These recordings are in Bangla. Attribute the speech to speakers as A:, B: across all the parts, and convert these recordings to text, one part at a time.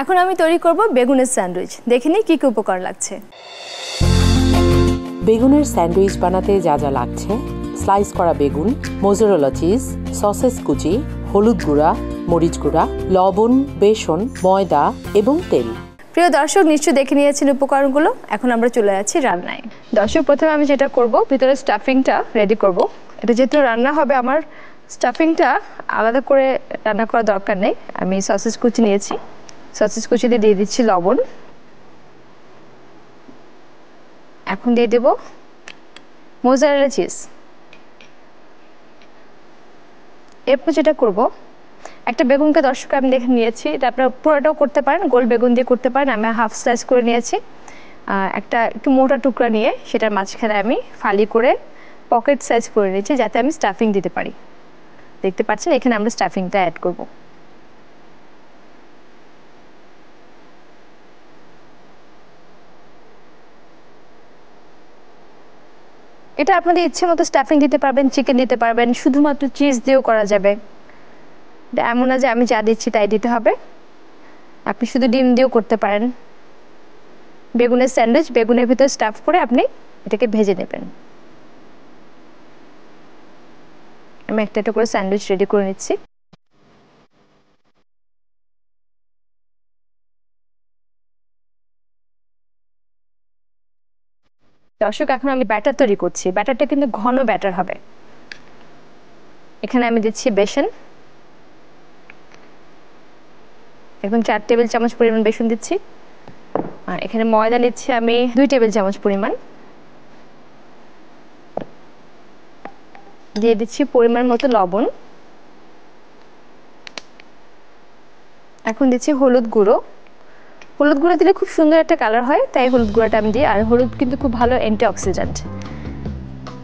A: এখন আমি তৈরি করব বেগুনের স্যান্ডউইচ। দেখে নিই কি কি উপকরণ লাগছে।
B: বেগুনের স্যান্ডউইচ বানাতে যা যা লাগছে: স্লাইস করা বেগুন, মোজারেলা চিজ, সসেজ কুচি, হলুদ গুঁড়া, মরিচ গুঁড়া, লবণ, বেসন, ময়দা এবং তেল।
A: প্রিয় দর্শক, নিশ্চয়ই দেখে নিয়েছেন উপকরণগুলো। এখন আমরা চলে যাচ্ছি রান্নায়। দর্শক, প্রথমে আমি যেটা করব, ভিতরে স্টাফিংটা রেডি করব। এটা যেহেতু রান্না হবে, আমার স্টাফিংটা আলাদা করে রান্না করার দরকার নেই। আমি সসেজ কুচি নিয়েছি, সসেজ কুচিতে দিয়ে দিচ্ছি লবণ। এখন দিয়ে দেব মোজারেলা চিজ। এরপর যেটা করব, একটা বেগুনকে দর্শক আমি দেখে নিয়েছি, এটা আপনারা পুরোটাও করতে পারেন, গোল বেগুন দিয়ে করতে পারেন। আমি হাফ স্লাইস করে নিয়েছি। একটা একটু মোটা টুকরা নিয়ে সেটার মাঝখানে আমি ফালি করে পকেট সাইজ করে নিয়েছি, যাতে আমি স্টাফিং দিতে পারি। দেখতে পাচ্ছেন, এখানে আমরা স্টাফিংটা অ্যাড করব। এটা আপনাদের ইচ্ছে মতো স্টাফিং দিতে পারবেন, চিকেন দিতে পারবেন, শুধুমাত্র চিজ দিয়েও করা যাবে। এমন না যে আমি যা দিচ্ছি তাই দিতে হবে, আপনি শুধু ডিম দিয়েও করতে পারেন। বেগুনের স্যান্ডউইচ, বেগুনের ভিতরে স্টাফ করে আপনি এটাকে ভেজে নেবেন। আমি একটা একটা করে স্যান্ডউইচ রেডি করে নিচ্ছি। দর্শক, এখন আমি ব্যাটার তৈরি করছি। ব্যাটারটা কিন্তু ঘন ব্যাটার হবে। এখানে আমি দিচ্ছি বেসন, একদম 4 টেবিল চামচ পরিমাণ বেসন দিচ্ছি। আর এখানে ময়দা নিচ্ছি আমি 2 টেবিল চামচ পরিমাণ। দিয়ে দিচ্ছি পরিমাণ মতো লবণ। এখন দিচ্ছি হলুদ গুঁড়ো। হলুদ গুঁড়ো দিলে খুব সুন্দর একটা কালার হয়, তাই হলুদ গুঁড়োটা আমি দিই। আর হলুদ কিন্তু খুব ভালো অ্যান্টিঅক্সিডেন্ট,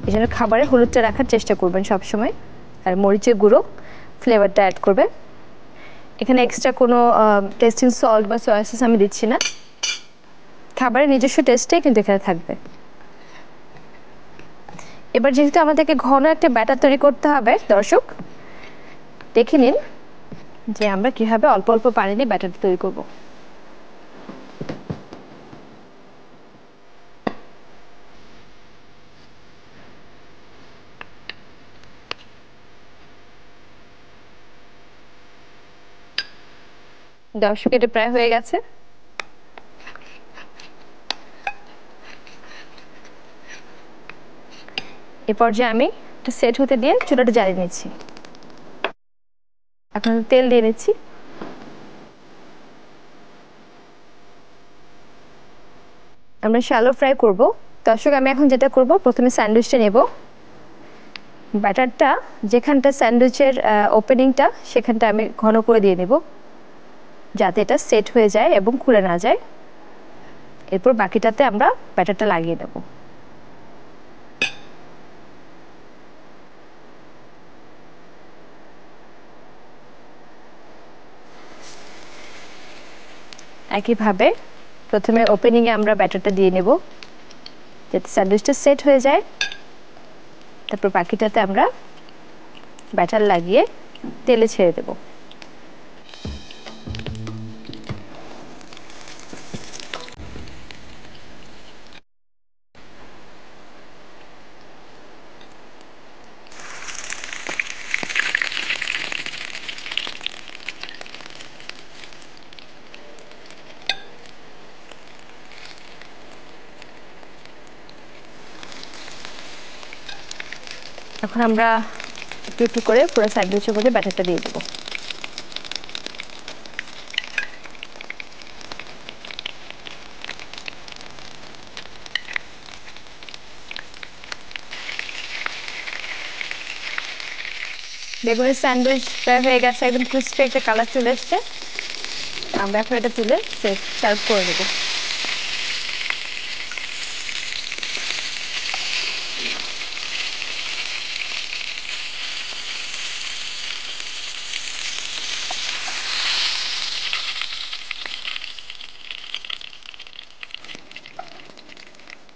A: এই জন্য খাবারে হলুদটা রাখার চেষ্টা করবেন সবসময়। আর মরিচের গুঁড়ো, ফ্লেভারটা অ্যাড করবে। এখানে এক্সট্রা কোনো টেস্টিং সল্ট বা সয়া সস আমি দিচ্ছি না, খাবারের নিজস্ব টেস্টটাই কিন্তু এখানে থাকবে। এবার যেহেতু আমাদেরকে ঘন একটা ব্যাটার তৈরি করতে হবে, দর্শক দেখে নিন যে আমরা কিভাবে অল্প অল্প পানি দিয়ে ব্যাটার তৈরি করব। দর্শক, এটা প্রায় হয়ে গেছে। এ পর্যায়ে আমি এটা সেট হতে দিয়ে চুলাটা জ্বালিয়ে নিচ্ছি। এখন তেল দিয়ে নিচ্ছি। আমরা শ্যালো ফ্রাই করব। দর্শক, আমি এখন যেটা করব, প্রথমে স্যান্ডউইচটা নেব। ব্যাটারটা যেখানটা স্যান্ডউইচের ওপেনিংটা, সেখানটা আমি ঘন করে দিয়ে নেব, যাতে এটা সেট হয়ে যায় এবং খুলে না যায়। এরপর বাকিটাতে আমরা ব্যাটারটা লাগিয়ে দেব। একইভাবে প্রথমে ওপেনিংয়ে আমরা ব্যাটারটা দিয়ে নেব, যাতে স্যান্ডউইচটা সেট হয়ে যায়। তারপর বাকিটাতে আমরা ব্যাটার লাগিয়ে তেলে ছেড়ে দেব। এখন আমরা একটু একটু করে পুরো স্যান্ডউইচের মধ্যে ব্যাটারটা দিয়ে দেবো। বেগুনের স্যান্ডউইচ প্রায় হয়ে গেছে, একদম ক্রিস্পি একটা কালার চলে এসছে। আমরা এখন এটা তুলে সার্ভ করে দেবো।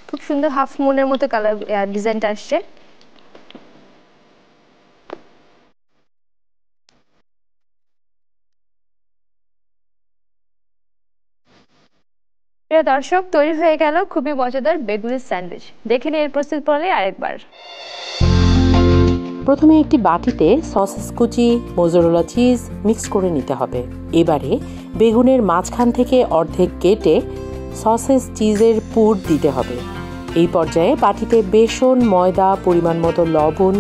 A: খুব সুন্দর হাফ মুনের মতো কালার ডিজাইনটা আসছে। প্রিয় দর্শক, তৈরি হয়ে গেল খুবই মজাদার বেগুনের স্যান্ডউইচ। দেখে নিন এর প্রস্তুত প্রণালী আরেকবার।
B: প্রথমে একটি বাটিতে সসেস কুচি, মোজারেলা চিজ মিক্স করে নিতে হবে। এবারে বেগুনের মাঝখান থেকে অর্ধেক কেটে সসেস চিজের পুর দিতে হবে। এই পর্যায়ে বাটিতে বেসন, ময়দা, পরিমাণ মতো লবণ,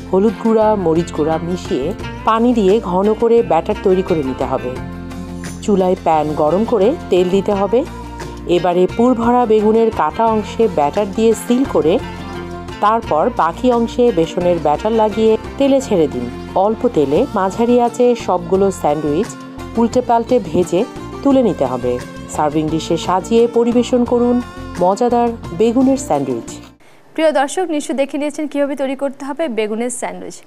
B: হলুদ গুঁড়া, মরিচ গুঁড়া মিশিয়ে পানি দিয়ে ঘন করে ব্যাটার তৈরি করে নিতে হবে। চুলায় প্যান গরম করে তেল দিতে হবে। এবারে পুর ভরা বেগুনের কাটা অংশে ব্যাটার দিয়ে সিল করে তারপর বাকি অংশে বেসনের ব্যাটার লাগিয়ে তেলে ছেড়ে দিন। অল্প তেলে মাঝারি আঁচে সবগুলো স্যান্ডউইচ উল্টে পাল্টে ভেজে তুলে নিতে হবে। সার্ভিং ডিশে সাজিয়ে পরিবেশন করুন মজাদার বেগুনের স্যান্ডউইচ।
A: প্রিয় দর্শক, নিশ্চয়ই দেখে নিয়েছেন কীভাবে তৈরি করতে হবে বেগুনের স্যান্ডউইচ।